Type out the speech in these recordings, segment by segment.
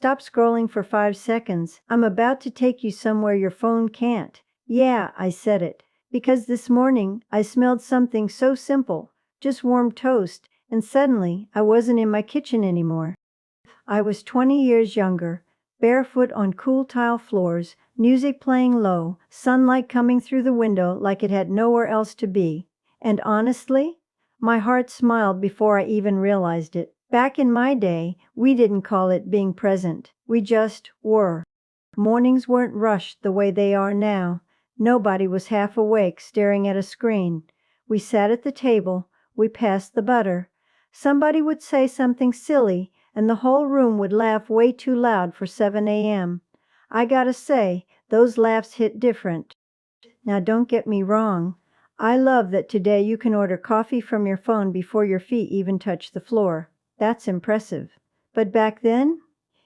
Stop scrolling for 5 seconds. I'm about to take you somewhere your phone can't. Yeah, I said it. Because this morning, I smelled something so simple, just warm toast, and suddenly, I wasn't in my kitchen anymore. I was 20 years younger, barefoot on cool tile floors, music playing low, sunlight coming through the window like it had nowhere else to be. And honestly, my heart smiled before I even realized it. Back in my day, we didn't call it being present. We just were. Mornings weren't rushed the way they are now. Nobody was half awake staring at a screen. We sat at the table, we passed the butter. Somebody would say something silly, and the whole room would laugh way too loud for 7 a.m. I gotta say, those laughs hit different. Now don't get me wrong. I love that today you can order coffee from your phone before your feet even touch the floor. That's impressive. But back then,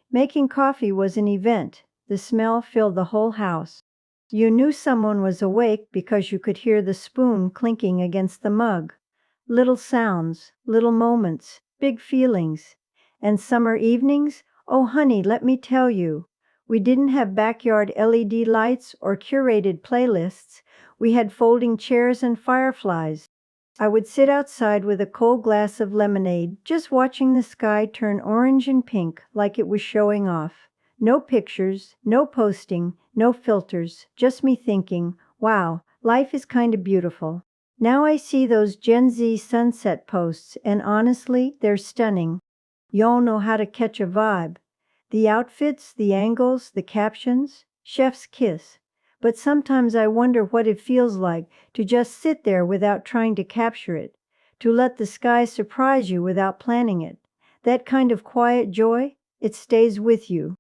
making coffee was an event. The smell filled the whole house. You knew someone was awake because you could hear the spoon clinking against the mug. Little sounds, little moments, big feelings. And summer evenings? Oh, honey, let me tell you. We didn't have backyard LED lights or curated playlists. We had folding chairs and fireflies. I would sit outside with a cold glass of lemonade, just watching the sky turn orange and pink like it was showing off. No pictures, no posting, no filters, just me thinking, wow, life is kind of beautiful. Now I see those Gen Z sunset posts, and honestly, they're stunning. Y'all know how to catch a vibe. The outfits, the angles, the captions, chef's kiss. But sometimes I wonder what it feels like to just sit there without trying to capture it, to let the sky surprise you without planning it. That kind of quiet joy, it stays with you.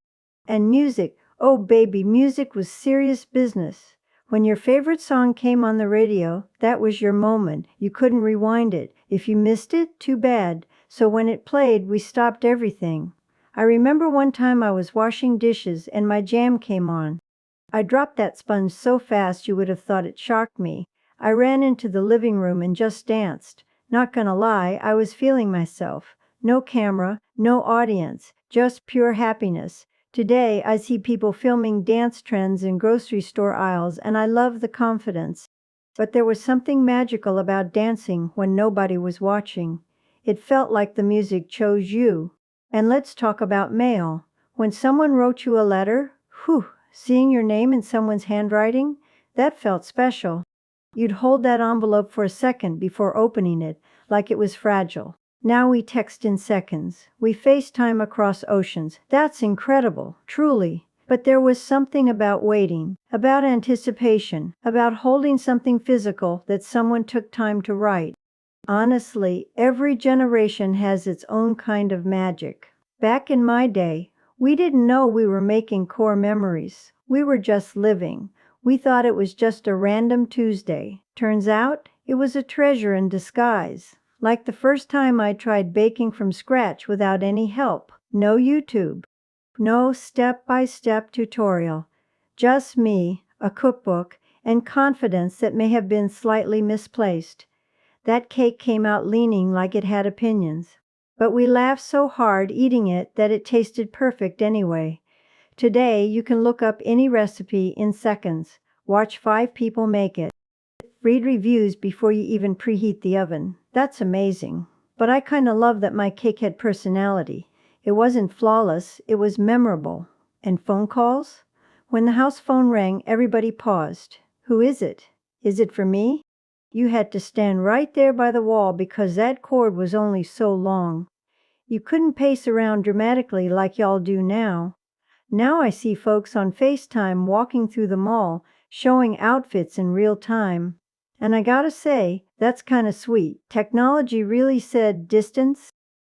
And music, oh baby, music was serious business. When your favorite song came on the radio, that was your moment. You couldn't rewind it. If you missed it, too bad. So when it played, we stopped everything. I remember one time I was washing dishes and my jam came on. I dropped that sponge so fast you would have thought it shocked me. I ran into the living room and just danced. Not gonna lie, I was feeling myself. No camera, no audience, just pure happiness. Today, I see people filming dance trends in grocery store aisles, and I love the confidence. But there was something magical about dancing when nobody was watching. It felt like the music chose you. And let's talk about mail. When someone wrote you a letter, whew, seeing your name in someone's handwriting, that felt special. You'd hold that envelope for a second before opening it, like it was fragile. Now we text in seconds. We FaceTime across oceans. That's incredible, truly. But there was something about waiting, about anticipation, about holding something physical that someone took time to write. Honestly, every generation has its own kind of magic. Back in my day, we didn't know we were making core memories. We were just living. We thought it was just a random Tuesday. Turns out, it was a treasure in disguise. Like the first time I tried baking from scratch without any help. No YouTube. No step-by-step tutorial. Just me, a cookbook, and confidence that may have been slightly misplaced. That cake came out leaning like it had opinions. But we laughed so hard eating it that it tasted perfect anyway. Today, you can look up any recipe in seconds, watch 5 people make it, read reviews before you even preheat the oven. That's amazing. But I kinda love that my cake had personality. It wasn't flawless, it was memorable. And phone calls? When the house phone rang, everybody paused. Who is it? Is it for me? You had to stand right there by the wall because that cord was only so long. You couldn't pace around dramatically like y'all do now. Now I see folks on FaceTime walking through the mall, showing outfits in real time. And I gotta say, that's kinda sweet. Technology really said distance?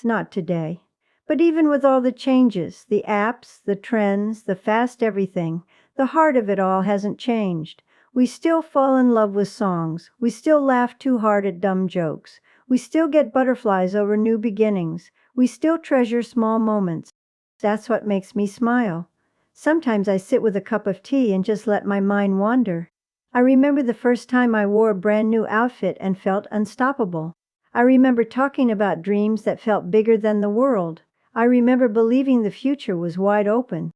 Not today. But even with all the changes, the apps, the trends, the fast everything, the heart of it all hasn't changed. We still fall in love with songs. We still laugh too hard at dumb jokes. We still get butterflies over new beginnings. We still treasure small moments. That's what makes me smile. Sometimes I sit with a cup of tea and just let my mind wander. I remember the first time I wore a brand new outfit and felt unstoppable. I remember talking about dreams that felt bigger than the world. I remember believing the future was wide open.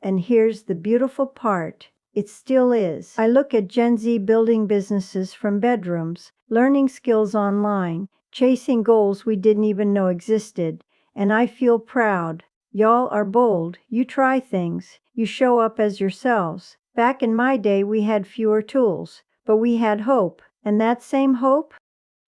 And here's the beautiful part. It still is. I look at Gen Z building businesses from bedrooms, learning skills online, chasing goals we didn't even know existed, and I feel proud. Y'all are bold. You try things. You show up as yourselves. Back in my day, we had fewer tools, but we had hope. And that same hope?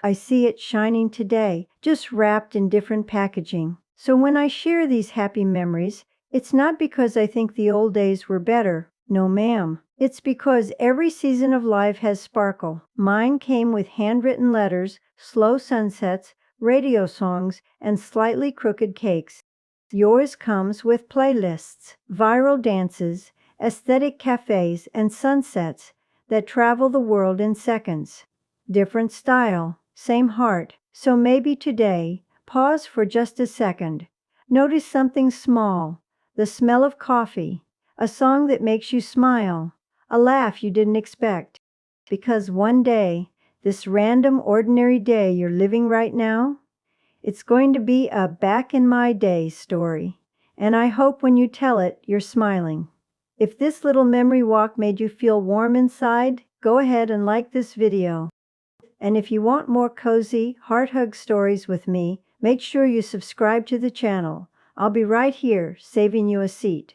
I see it shining today, just wrapped in different packaging. So when I share these happy memories, it's not because I think the old days were better. No, ma'am. It's because every season of life has sparkle. Mine came with handwritten letters, slow sunsets, radio songs, and slightly crooked cakes. Yours comes with playlists, viral dances, aesthetic cafes, and sunsets that travel the world in seconds. Different style, same heart. So maybe today, pause for just a second. Notice something small, the smell of coffee, a song that makes you smile, a laugh you didn't expect. Because one day, this random ordinary day you're living right now, it's going to be a back in my day story. And I hope when you tell it, you're smiling. If this little memory walk made you feel warm inside, go ahead and like this video. And if you want more cozy, heart hug stories with me, make sure you subscribe to the channel. I'll be right here, saving you a seat.